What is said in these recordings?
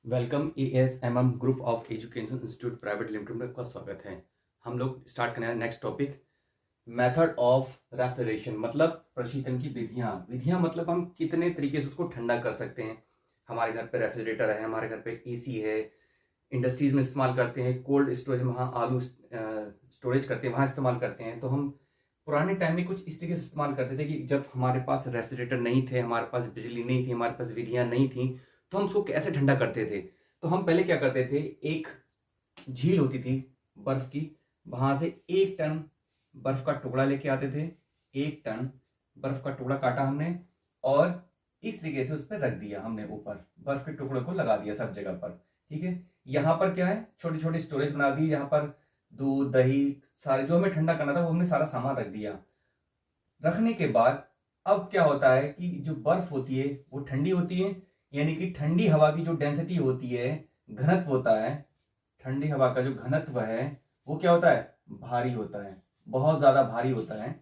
Welcome ASMM group of education institute private limited में आपका स्वागत है। हम लोग स्टार्ट करने हैं next topic, method of refrigeration, मतलब प्रशीतन की विधियां मतलब हम कितने तरीके से उसको ठंडा कर सकते हैं। हमारे घर पे रेफ्रिजरेटर है, हमारे घर पे AC है, इंडस्ट्रीज में इस्तेमाल करते हैं, कोल्ड स्टोरेज में वहाँ आलू स्टोरेज करते हैं, वहाँ इस्तेमाल करते हैं। तो हम पुराने टाइम में कुछ इस तरीके से इस्तेमाल करते थे कि जब हमारे पास रेफ्रिजरेटर नहीं थे, हमारे पास बिजली नहीं थी, हमारे पास विधियां नहीं थी, तो हम उसको कैसे ठंडा करते थे। तो हम पहले क्या करते थे, एक झील होती थी बर्फ की, वहां से 1 टन बर्फ का टुकड़ा लेके आते थे। 1 टन बर्फ का टुकड़ा काटा हमने और इस तरीके से उस पर रख दिया हमने, ऊपर बर्फ के टुकड़े को लगा दिया सब जगह पर। ठीक है, यहाँ पर क्या है, छोटी छोटी स्टोरेज बना दी, यहाँ पर दूध दही सारे जो हमें ठंडा करना था वो हमने सारा सामान रख दिया। रखने के बाद अब क्या होता है कि जो बर्फ होती है वो ठंडी होती है, यानी कि ठंडी हवा की जो डेंसिटी होती है, घनत्व होता है, ठंडी हवा का जो घनत्व है वो क्या होता है, भारी होता है, बहुत ज्यादा भारी होता है।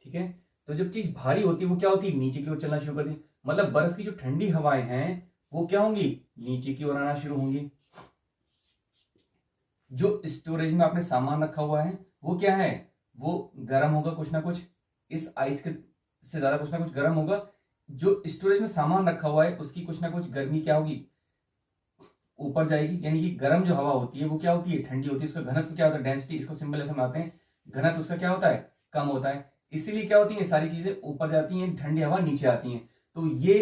ठीक है, तो जब चीज भारी होती है वो क्या होती है, नीचे की ओर चलना शुरू कर दी, मतलब बर्फ की जो ठंडी हवाएं हैं वो क्या होंगी, नीचे की ओर आना शुरू होंगी। जो स्टोरेज में आपने सामान रखा हुआ है वो क्या है, वो गर्म होगा कुछ ना कुछ, इस आइस के से ज्यादा कुछ ना कुछ गर्म होगा। जो स्टोरेज में सामान रखा हुआ है उसकी कुछ ना कुछ गर्मी क्या होगी, ऊपर जाएगी, यानी कि गर्म जो हवा होती है वो क्या होती है, ठंडी होती है। उसका घनत्व क्या होता है, डेंसिटी, इसको सिंबल ऐसे बनाते हैं, घनत्व उसका क्या होता है, कम होता है। इसीलिए क्या होती है, सारी चीजें ऊपर जाती हैं, ठंडी हवा नीचे आती है। तो ये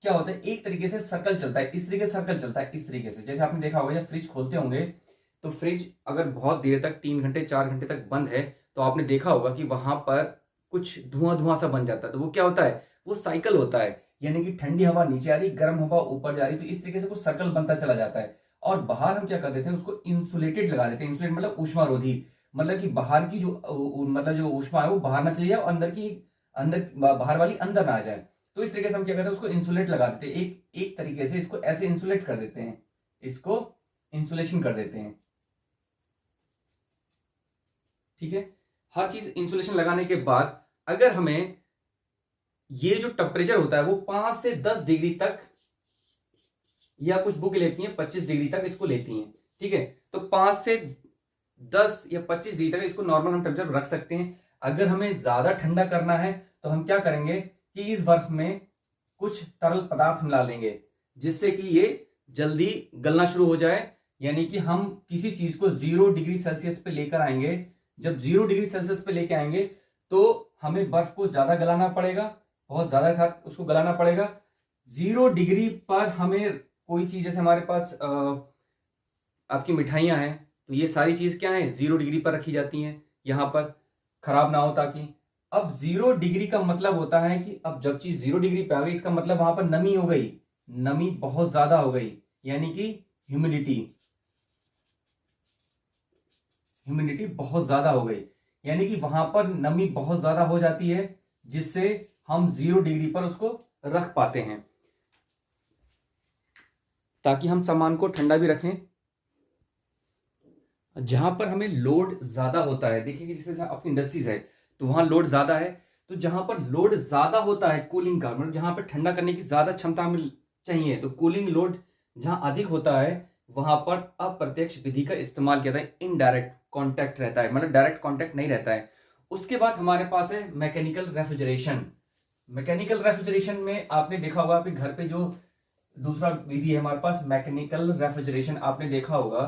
क्या होता है, एक तरीके से सर्कल चलता है, इस तरीके से सर्कल चलता है, इस तरीके से। जैसे आपने देखा होगा जब फ्रिज खोलते होंगे तो फ्रिज अगर बहुत देर तक 3 घंटे 4 घंटे तक बंद है तो आपने देखा होगा कि वहां पर कुछ धुआं धुआं सा बन जाता है। तो वो क्या होता है, वो साइकिल होता है, यानी कि ठंडी हवा नीचे आ रही, गर्म हवा ऊपर जा रही, तो इस तरीके से कुछ सर्कल बनता चला जाता है। और बाहर हम क्या कर देते हैं, उसको इंसुलेटेड लगा देते हैं। इंसुलेट मतलब ऊष्मारोधी, मतलब कि बाहर की जो मतलब जो ऊष्मा है वो बाहर ना चली जाए और अंदर बाहर वाली अंदर ना आ जाए। तो इस तरीके से हम क्या करते हैं, उसको इंसुलेट लगा देते हैं, एक एक तरीके से इसको ऐसे इंसुलेट कर देते हैं, इसको इंसुलेशन कर देते हैं। ठीक है, हर चीज इंसुलेशन लगाने के बाद अगर हमें ये जो टेम्परेचर होता है वो 5 से 10 डिग्री तक, या कुछ बुक लेती हैं 25 डिग्री तक इसको लेती हैं। ठीक है, तो 5 से 10 या 25 डिग्री तक इसको नॉर्मल हम टेम्परेचर रख सकते हैं। अगर हमें ज्यादा ठंडा करना है तो हम क्या करेंगे कि इस बर्फ में कुछ तरल पदार्थ मिला लेंगे, जिससे कि ये जल्दी गलना शुरू हो जाए। यानी कि हम किसी चीज को 0 डिग्री सेल्सियस पे लेकर आएंगे, जब 0 डिग्री सेल्सियस पे लेके आएंगे तो हमें बर्फ को ज्यादा गलाना पड़ेगा, बहुत ज्यादा साथ उसको गलाना पड़ेगा। 0 डिग्री पर हमें कोई चीज, जैसे हमारे पास आपकी मिठाइयां हैं, तो ये सारी चीज क्या है, 0 डिग्री पर रखी जाती हैं, यहां पर खराब ना हो ताकि। अब 0 डिग्री का मतलब होता है कि अब जब चीज 0 डिग्री पे आ गई, इसका मतलब वहां पर नमी हो गई, नमी बहुत ज्यादा हो गई, यानी कि ह्यूमिडिटी, ह्यूमिडिटी बहुत ज्यादा हो गई, यानी कि वहां पर नमी बहुत ज्यादा हो जाती है, जिससे हम 0 डिग्री पर उसको रख पाते हैं, ताकि हम सामान को ठंडा भी रखें। जहां पर हमें लोड ज्यादा होता है, देखिए कि जैसे आपकी इंडस्ट्रीज है तो वहां लोड ज्यादा है, तो जहां पर लोड ज्यादा होता है कूलिंग का, मतलब जहां पर ठंडा करने की ज्यादा क्षमता हमें चाहिए, तो कूलिंग लोड जहां अधिक होता है वहां पर अप्रत्यक्ष विधि का इस्तेमाल किया जाता है, इनडायरेक्ट कॉन्टैक्ट रहता है, मतलब डायरेक्ट कॉन्टैक्ट नहीं रहता है। उसके बाद हमारे पास है मैकेनिकल रेफ्रिजरेशन। मैकेनिकल रेफ्रिजरेशन में आपने देखा होगा आपके घर पे जो दूसरा विधि है हमारे पास, मैकेनिकल रेफ्रिजरेशन। आपने देखा होगा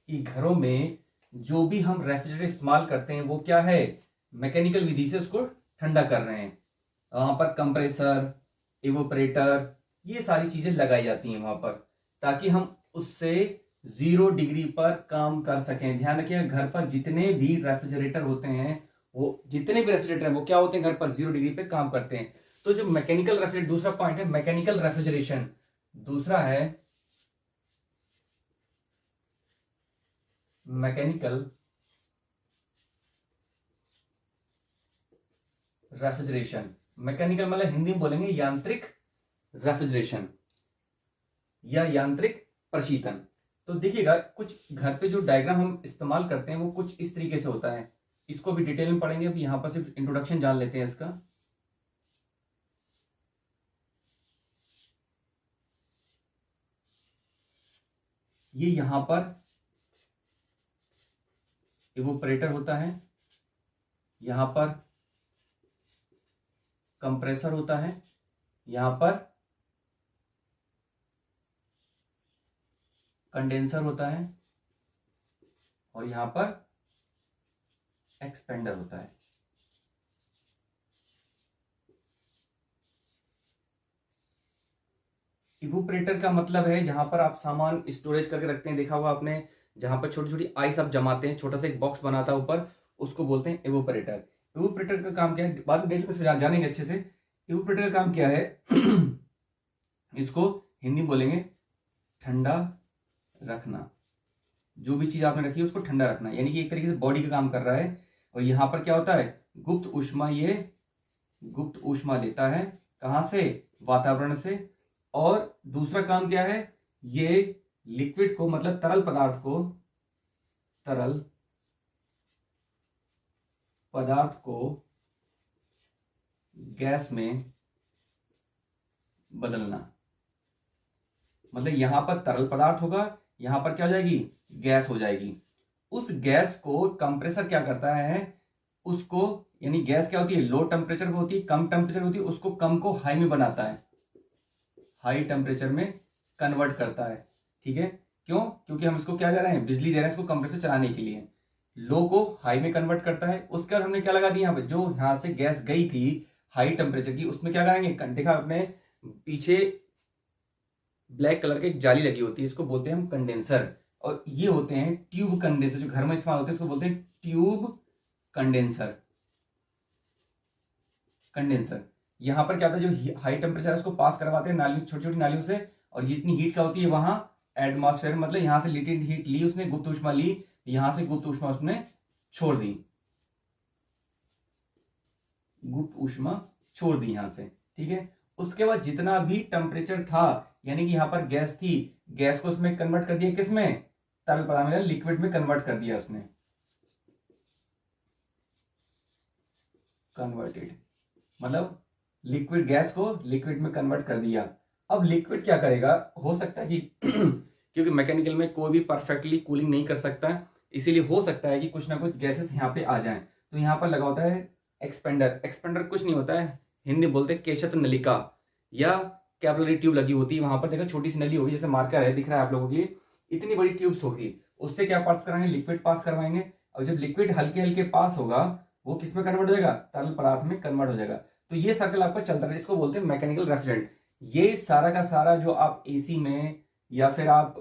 कि घरों में जो भी हम रेफ्रिजरेटर इस्तेमाल करते हैं वो क्या है, मैकेनिकल विधि से उसको ठंडा कर रहे हैं। वहां पर कंप्रेसर, इवोपरेटर, ये सारी चीजें लगाई जाती हैं वहां पर, ताकि हम उससे 0 डिग्री पर काम कर सकें। ध्यान रखिए, घर पर जितने भी रेफ्रिजरेटर होते हैं, वो जितने भी रेफ्रिजरेटर हैं वो क्या होते हैं, घर पर 0 डिग्री पे काम करते हैं। तो जो मैकेनिकल रेफ्रिजरेटर, दूसरा पॉइंट है मैकेनिकल रेफ्रिजरेशन, दूसरा है मैकेनिकल रेफ्रिजरेशन। मैकेनिकल मतलब हिंदी में बोलेंगे यांत्रिक रेफ्रिजरेशन या यांत्रिक प्रशीतन। तो देखिएगा कुछ घर पे जो डायग्राम हम इस्तेमाल करते हैं वो कुछ इस तरीके से होता है, इसको भी डिटेल में पढ़ेंगे, अभी यहां पर सिर्फ इंट्रोडक्शन जान लेते हैं इसका। ये यहां पर इवोपरेटर होता है, यहां पर कंप्रेसर होता है, यहां पर कंडेंसर होता है और यहां पर एक्सपेंडर होता है। इवोपरेटर का मतलब है जहां पर आप सामान स्टोरेज करके रखते हैं, देखा होगा आपने, जहां पर छोटी छोटी आइस आप जमाते हैं, छोटा सा एक बॉक्स बनाता है ऊपर, उसको बोलते हैं इवोपरेटर। इवोपरेटर का काम क्या है, बाद में डिटेल में जानेंगे अच्छे से। इवोपरेटर का काम क्या है इसको हिंदी बोलेंगे ठंडा रखना। जो भी चीज आपने रखी है उसको ठंडा रखना, यानी कि एक तरीके से बॉडी का काम कर रहा है। और यहां पर क्या होता है, गुप्त ऊष्मा, ये गुप्त ऊष्मा लेता है कहां से, वातावरण से। और दूसरा काम क्या है, ये लिक्विड को मतलब तरल पदार्थ को गैस में बदलना। मतलब यहां पर तरल पदार्थ होगा, यहां पर क्या हो जाएगी, गैस हो जाएगी। उस गैस को कंप्रेसर क्या करता है, उसको, यानी गैस क्या होती है, लो टेम्परेचर पे होती है, कम टेम्परेचर होती है, उसको कम को हाई में बनाता है, हाई टेम्परेचर में कन्वर्ट करता है। ठीक है, क्यों, क्योंकि हम इसको क्या कर रहे हैं, बिजली दे रहे हैं इसको कंप्रेसर चलाने के लिए। लो को हाई में कन्वर्ट करता है। उसके बाद हमने क्या लगा दिया, यहाँ पे जो यहां से गैस गई थी हाई टेम्परेचर की, उसमें क्या करेंगे, देखा आपने पीछे ब्लैक कलर की एक जाली लगी होती है, इसको बोलते हैं हम कंडेंसर। और ये होते हैं ट्यूब कंडेंसर, जो घर में इस्तेमाल होते हैं, इसको बोलते हैं ट्यूब कंडेंसर। यहां पर क्या होता है, जो हाई टेम्परेचर है उसको पास करवाते हैं नालियों, छोटी छोटी नालियों से, और जितनी हीट का होती है वहां एटमॉस्फेयर, मतलब यहां से लिटिड हीट ली उसने, गुप्त ऊष्मा ली, यहां से गुप्त ऊष्मा उसने छोड़ दी, गुप्त ऊष्मा छोड़ दी यहां से। ठीक है, उसके बाद जितना भी टेम्परेचर था, यानी कि यहां पर गैस थी, गैस को उसमें कन्वर्ट कर दिया, किसमें, तरल पदार्थ में, लिक्विड में कन्वर्ट कर दिया उसने, कन्वर्टेड, मतलब लिक्विड, गैस को लिक्विड में कन्वर्ट कर दिया। अब लिक्विड क्या करेगा, हो सकता है कि क्योंकि मैकेनिकल में कोई भी परफेक्टली कूलिंग नहीं कर सकता, इसीलिए हो सकता है कि कुछ ना कुछ गैसेस यहाँ पे आ जाएं। तो यहाँ पर लगा होता है एक्सपेंडर। एक्सपेंडर कुछ नहीं होता है, हिंदी बोलते हैं केशत नलिका या कैपिलरी ट्यूब लगी होती है वहां पर, देखो छोटी सी नली होगी, जैसे मार्कर है दिख रहा है आप लोगों के लिए, इतनी बड़ी ट्यूब्स होगी, उससे क्या पास कराएंगे, लिक्विड पास करवाएंगे। और जब लिक्विड हल्के हल्के पास होगा, वो किस में कन्वर्ट हो जाएगा, तरल पदार्थ में कन्वर्ट हो जाएगा। तो ये सर्कल आपका चलता है, इसको बोलते हैं मैकेनिकल रेफ्रिजरेंट। ये सारा का सारा जो आप एसी में या फिर आप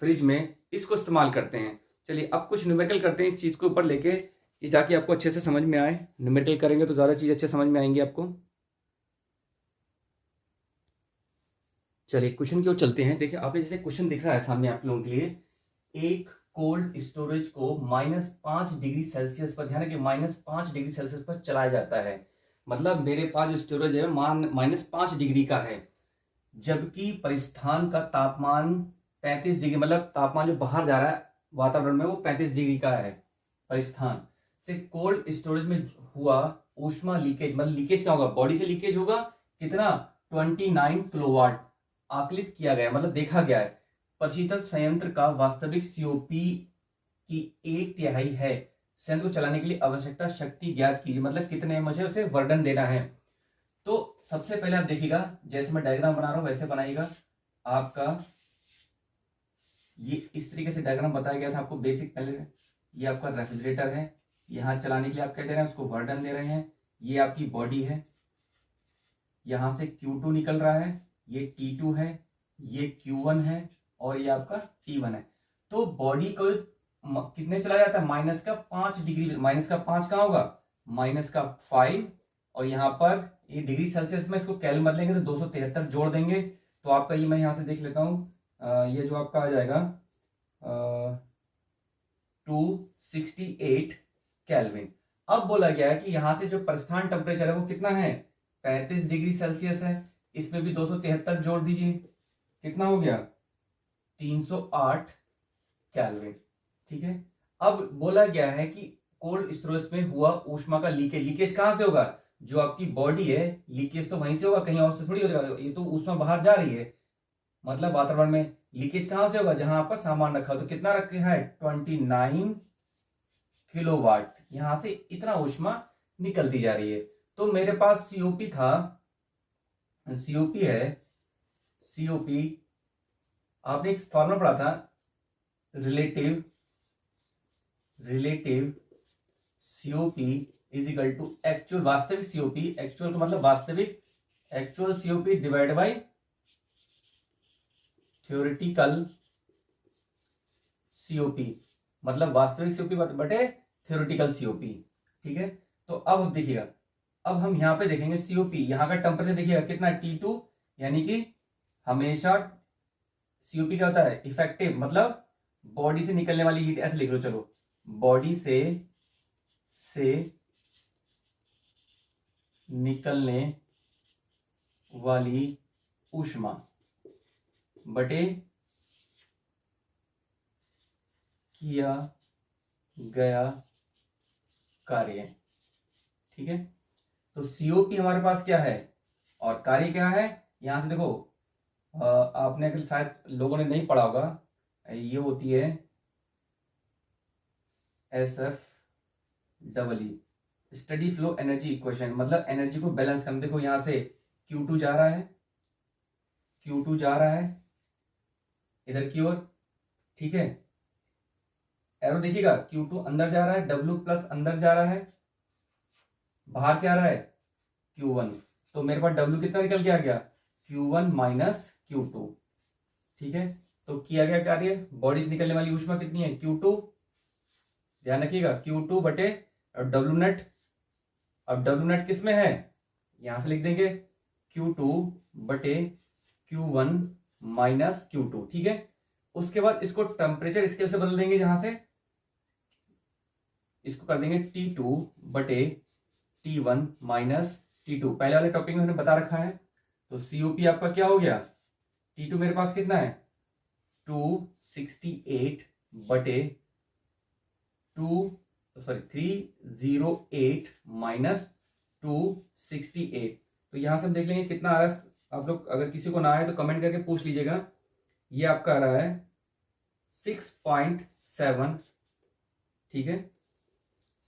फ्रिज में इसको इस्तेमाल करते हैं। चलिए अब कुछ न्यूमेरिकल करते हैं इस चीज को ऊपर लेके, ये जाके आपको अच्छे से समझ में आए। न्यूमेरिकल करेंगे तो ज्यादा चीज अच्छे समझ में आएंगी आपको। चलिए क्वेश्चन की ओर चलते हैं। देखिए आपने जैसे क्वेश्चन दिख रहा है सामने आप लोगों के लिए, एक कोल्ड स्टोरेज को -5 डिग्री सेल्सियस पर, ध्यान रखिए -5 डिग्री सेल्सियस पर चलाया जाता है। मतलब मेरे पास जो स्टोरेज है -5 डिग्री का है, जबकि परिस्थान का तापमान 35 डिग्री, मतलब तापमान जो बाहर जा रहा है वातावरण में वो 35 डिग्री का है। परिस्थान से कोल्ड स्टोरेज में हुआ ऊष्मा लीकेज, मतलब लीकेज क्या होगा, बॉडी से लीकेज होगा, कितना, 29 किलोवाट आकलित किया गया, मतलब देखा गया है। प्रशीतल संयंत्र का वास्तविक सीओपी की 1/3 है। संयंत्र को चलाने के लिए आवश्यकता शक्ति ज्ञात कीजिए, मतलब कितने मुझे उसे वर्णन देना है। तो सबसे पहले आप देखिएगा, जैसे मैं डायग्राम बना रहा हूं वैसे बनाइएगा। आपका ये इस तरीके से डायग्राम बताया गया था आपको बेसिक पहले। ये आपका रेफ्रिजरेटर है, यहां चलाने के लिए आप क्या दे रहे हैं, उसको वर्णन दे रहे हैं। ये आपकी बॉडी है, यहां से Q2 निकल रहा है, ये T2 है, ये Q1 है और ये आपका T1 है। तो बॉडी को कितने चलाया जाता है, -5 डिग्री, -5 कहां होगा, -5, और यहां पर ये डिग्री सेल्सियस में इसको कैल बदलेंगे तो 273 जोड़ देंगे, तो आपका ये मैं यहां से देख लेता हूं, ये जो आपका आ जाएगा 268 केल्विन। अब बोला गया है कि यहां से जो परिस्थान टेम्परेचर है वो कितना है, 35 डिग्री सेल्सियस है, इसमें भी 273 जोड़ दीजिए, कितना हो गया, 308 केल्विन। ठीक है, अब बोला गया है कि कोल्ड स्टोरेज में हुआ ऊष्मा का लीकेज कहां से होगा, जो आपकी बॉडी है लीकेज तो वहीं से होगा, कहीं और से थोड़ी हो जाएगा, ये तो ऊष्मा बाहर जा रही है, मतलब वातावरण में, लीकेज कहां से होगा, जहां आपका सामान रखा हो। तो कितना रखा है, 29 किलोवाट, यहां से इतना ऊष्मा निकलती जा रही है। तो मेरे पास सीओपी था, सीओपी है, सीओपी आपने एक फॉर्मूला पढ़ा था, relative COP is equal to actual, वास्तविक सीओपी, एक्चुअल का मतलब वास्तविक, actual COP divide by theoretical COP, मतलब वास्तविक सीओपी बटे थ्योरेटिकल सीओपी। ठीक है, तो अब देखिएगा, अब हम यहां पे देखेंगे सीओपी, यहां का टेम्परेचर देखिएगा कितना है, T2, यानी कि हमेशा सीओपी क्या होता है, इफेक्टिव, मतलब बॉडी से निकलने वाली हीट, ऐसे लिख लो, चलो, बॉडी से निकलने वाली ऊष्मा बटे किया गया कार्य। ठीक है, तो सीओपी हमारे पास क्या है और कार्य क्या है, यहां से देखो, आपने अगर शायद लोगों ने नहीं पढ़ा होगा, ये होती है SFEE, steady flow energy equation, मतलब एनर्जी को बैलेंस करना। देखो यहां से Q2 जा रहा है, Q2 जा रहा है इधर की ओर, ठीक है, एरो देखिएगा, Q2 अंदर जा रहा है, W प्लस अंदर जा रहा है, बाहर क्या आ रहा है, Q1, तो मेरे पास W कितना निकल के आ गया, Q1 माइनस Q2। ठीक है, तो किया गया कार्य, बॉडी से निकलने वाली ऊष्मा कितनी है, Q2, ध्यान रखिएगा, Q2 बटे W नेट। अब W नेट किस में है, यहां से लिख देंगे Q2 बटे Q1 माइनस Q2। ठीक है, उसके बाद इसको टेम्परेचर स्केल से बदल देंगे, जहां से इसको कर देंगे T2 बटे T1 माइनस T2, पहले वाले टॉपिक में हमने बता रखा है। तो COP आपका क्या हो गया, T2 मेरे पास कितना है, 268 बटे 308 माइनस 268। तो यहां से हम देख लेंगे कितना आ रहा है, आप लोग अगर किसी को ना आए तो कमेंट करके पूछ लीजिएगा। ये आपका आ रहा है 6.7। ठीक है,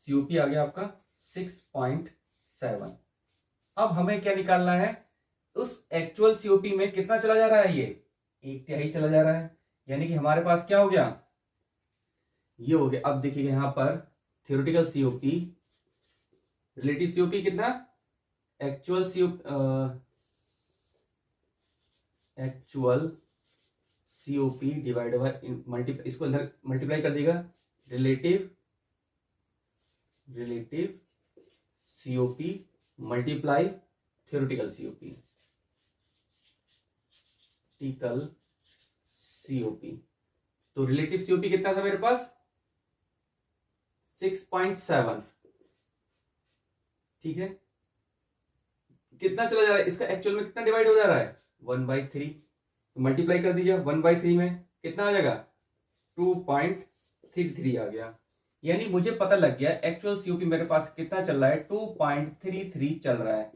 COP आ गया आपका 6.7। अब हमें क्या निकालना है, उस एक्चुअल COP में कितना चला जा रहा है, ये 1/3 चला जा रहा है, यानी कि हमारे पास क्या हो गया, ये हो गया। अब देखिए यहां पर थ्योरेटिकल COP, रिलेटिव COP कितना, एक्चुअल COP डिवाइड बाय इसको अंदर मल्टीप्लाई कर देगा, relative COP multiply theoretical COP। तो रिलेटिव COP कितना था मेरे पास, 6.7। ठीक है, कितना चला जा रहा है, इसका एक्चुअल में कितना डिवाइड हो जा रहा है, 1/3, तो मल्टीप्लाई कर दीजिए, 1/3 में कितना आ जाएगा, 2.33 आ गया। यानी मुझे पता लग गया एक्चुअल COP मेरे पास कितना चल रहा है, 2.33 चल रहा है।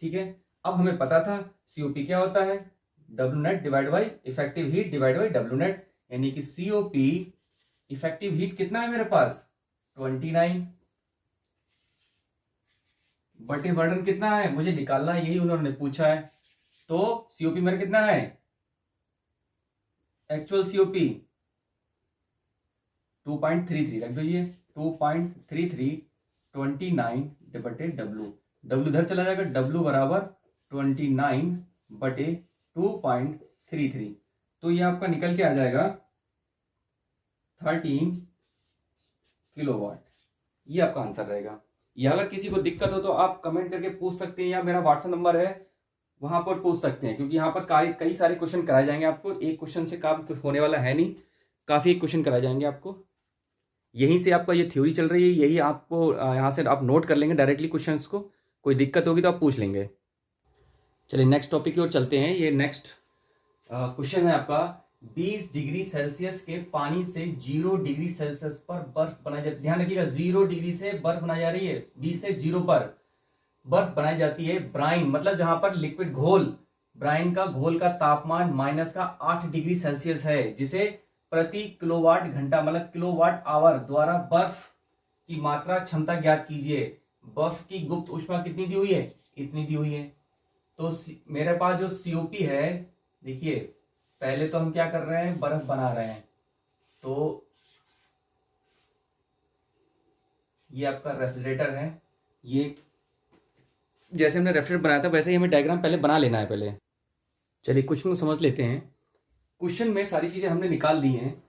ठीक है, अब हमें पता था COP क्या होता है, W net divide by effective heat divide by W net, यानी कि COP इफेक्टिव हीट कितना है मेरे पास, 29 बटे वर्णन कितना है, मुझे निकालना है, यही उन्होंने पूछा है। तो COP मेरा कितना है, एक्चुअल COP 2.33 रख दीजिए, 2.33 29 बटे W इधर चला जाएगा, W बराबर 29 बटे 2.33, तो ये आपका निकल के आ जाएगा 13 किलोवाट। ये आपका आंसर रहेगा। या अगर किसी को दिक्कत हो तो आप कमेंट करके पूछ सकते हैं, या मेरा व्हाट्सएप नंबर है वहां पर पूछ सकते हैं, क्योंकि यहाँ पर कई सारे क्वेश्चन कराए जाएंगे आपको, एक क्वेश्चन से काम कुछ होने वाला है नहीं, काफी क्वेश्चन कराए जाएंगे आपको। यहीं से आपका ये थ्योरी चल रही है, यही आपको यहाँ से आप नोट कर लेंगे डायरेक्टली क्वेश्चंस को, कोई दिक्कत होगी तो आप पूछ लेंगे। चलिए नेक्स्ट टॉपिक की ओर चलते हैं। ये नेक्स्ट क्वेश्चन है आपका, 20 डिग्री सेल्सियस के पानी से 0 डिग्री सेल्सियस पर बर्फ बनाई जाती है। ध्यान रखिएगा, 0 डिग्री से बर्फ बनाई जा रही है, 20 से 0 पर बर्फ बनाई जाती है। ब्राइन मतलब जहां पर लिक्विड घोल ब्राइन का घोल का तापमान -8 डिग्री सेल्सियस है, जिसे प्रति किलोवाट घंटा मतलब किलोवाट आवर द्वारा बर्फ की मात्रा क्षमता ज्ञात कीजिए। बर्फ की गुप्त ऊष्मा कितनी दी हुई है? इतनी दी हुई है। तो मेरे पास जो COP है, देखिए पहले तो हम क्या कर रहे हैं, बर्फ बना रहे हैं। तो ये आपका रेफ्रिजरेटर है। ये जैसे हमने रेफ्रिजरेटर बनाया था वैसे ही हमें डायग्राम पहले बना लेना है। पहले चलिए क्वेश्चन को समझ लेते हैं। क्वेश्चन में सारी चीजें हमने निकाल दी हैं।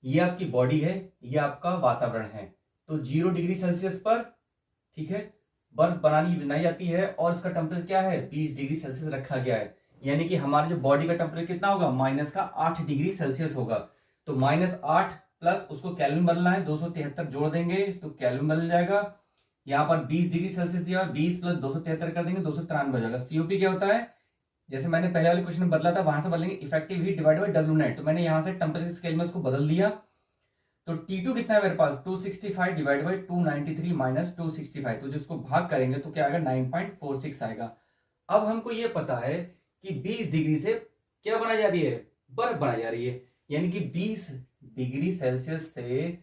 ये आपकी बॉडी है, ये आपका वातावरण है। तो 0 डिग्री सेल्सियस पर, ठीक है, बर्फ बनाई जाती है और इसका टेम्परेचर क्या है? 20 डिग्री सेल्सियस रखा गया है। यानी कि हमारे जो बॉडी का टेम्परेचर कितना होगा? -8 डिग्री सेल्सियस होगा। तो -8 प्लस उसको केल्विन बदलना है, 273 जोड़ देंगे तो केल्विन बदल जाएगा। यहाँ पर 20 डिग्री सेल्सियस दिया, 20 प्लस 273 कर देंगे, 293 हो जाएगा। COP क्या होता है? जैसे मैंने पहले वाले क्वेश्चन में बदला था, वहां से बदलेंगे effective heat divided by W net. तो मैंने यहाँ से टेम्परेचर स्केल में उसको बदल दिया। तो T2 कितना है मेरे पास? 265 डिवाइड बाई 293 माइनस 265। तो जिसको भाग करेंगे तो क्या आएगा? 9.46 आएगा। अब हमको ये पता है कि 20 डिग्री से क्या बनाई जा रही है? बर्फ बनाई जा रही है। यानी कि 20 डिग्री सेल्सियस से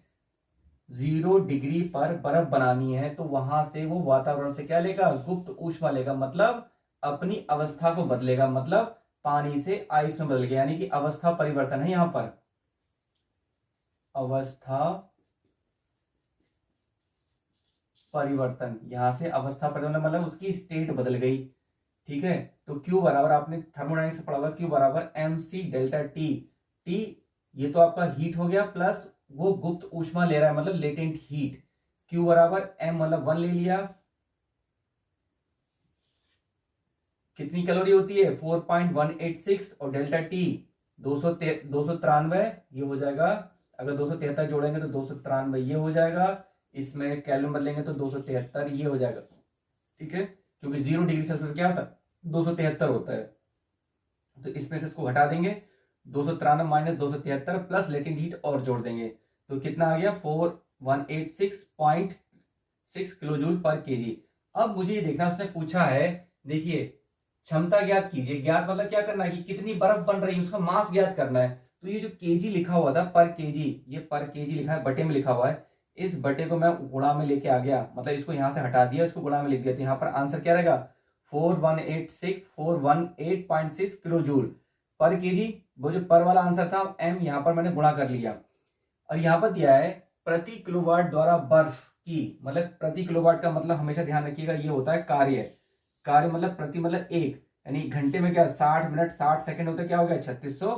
0 डिग्री पर बर्फ बनानी है, तो वहां से वो वातावरण से क्या लेगा? गुप्त ऊष्मा लेगा, मतलब अपनी अवस्था को बदलेगा, मतलब पानी से आइस में बदल गया। यानी कि अवस्था परिवर्तन है यहां पर, अवस्था परिवर्तन। यहां से अवस्था परिवर्तन मतलब उसकी स्टेट बदल गई, ठीक है। तो Q बराबर, आपने थर्मोडायनेमिक्स से पढ़ा होगा, Q बराबर mc डेल्टा T। T ये तो आपका हीट हो गया, प्लस वो गुप्त ऊष्मा ले रहा है मतलब लेटेंट हीट। Q बराबर m मतलब 1 ले लिया। कितनी कैलोरी होती है? 4.186 और डेल्टा T 293 ये हो जाएगा। अगर 273 जोड़ेंगे तो 293 ये हो जाएगा। इसमें केल्विन बदलेंगे तो 273 ये हो जाएगा, ठीक है। क्योंकि 0 डिग्री सेल्सियस क्या होता है? 273 होता है। तो इसमें से इसको हटा देंगे, 293 माइनस 273 प्लस लेटेंट हीट और जोड़ देंगे तो कितना आ गया? 4186.6 किलो जूल पर केजी। अब मुझे ये देखना, उसने पूछा है, देखिए क्षमता ज्ञात कीजिए। ज्ञात मतलब क्या करना है कि कितनी बर्फ बन रही है, उसका मास ज्ञात करना है। तो ये जो केजी लिखा हुआ था पर केजी, ये पर केजी लिखा है, बटे में लिखा हुआ है। इस बटे को मैं गुणा में लेके आ गया, मतलब इसको यहां से हटा दिया, इसको गुणा में लिख दिया। तो यहाँ पर आंसर क्या रहेगा? 418.6 किलो जूल पर केजी। वो जो पर वाला आंसर था m, यहाँ पर मैंने गुणा कर लिया। और यहाँ पर दिया है प्रति किलोवाट द्वारा बर्फ की, मतलब प्रति किलोवाट का मतलब हमेशा ध्यान रखिएगा ये होता है कार्य। कार्य मतलब प्रति मतलब एक, यानी घंटे में क्या 60 मिनट 60 सेकंड होता है, क्या हो गया? 3600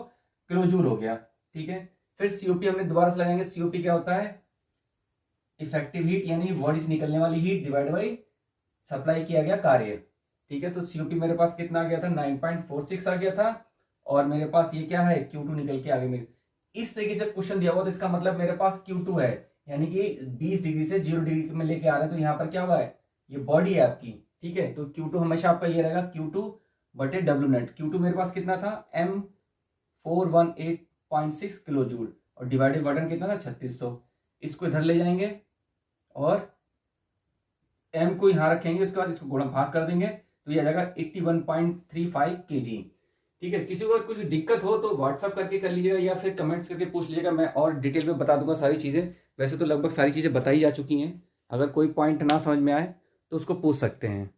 किलो जूल हो गया, ठीक है। फिर COP हमने दोबारा से लगाएंगे। COP क्या होता है? इफेक्टिव हीट, यानी बॉडी से निकलने वाली हीट डिवाइड बाई सप्लाई किया गया कार्य, ठीक है। तो COP मेरे पास कितना आ गया था? 9.46 आ गया था। और मेरे पास ये क्या है? Q2 निकल के आगे मेरे इस तरीके से क्वेश्चन दिया हुआ, तो इसका मतलब मेरे पास Q2 है, यानी कि 20 डिग्री से 0 डिग्री में लेके आ रहे हैं। तो यहाँ पर क्या हुआ है? ये बॉडी है आपकी, ठीक है। तो Q2 हमेशा आपका ये रहेगा, Q2 बटे W नेट। Q2 मेरे पास कितना था? M 418.6 किलो जूल और डिवाइडेड बटन कितना था? 3600। इसको इधर ले जाएंगे और M को यहां रखेंगे, उसके बाद इसको गुणा भाग कर देंगे तो ये आ जाएगा 81.35 kg, ठीक है। किसी को कुछ दिक्कत हो तो व्हाट्सअप करके कर लीजिएगा या फिर कमेंट्स करके पूछ लीजिएगा, मैं और डिटेल में बता दूंगा सारी चीज़ें। वैसे तो लगभग सारी चीज़ें बताई जा चुकी हैं, अगर कोई पॉइंट ना समझ में आए तो उसको पूछ सकते हैं।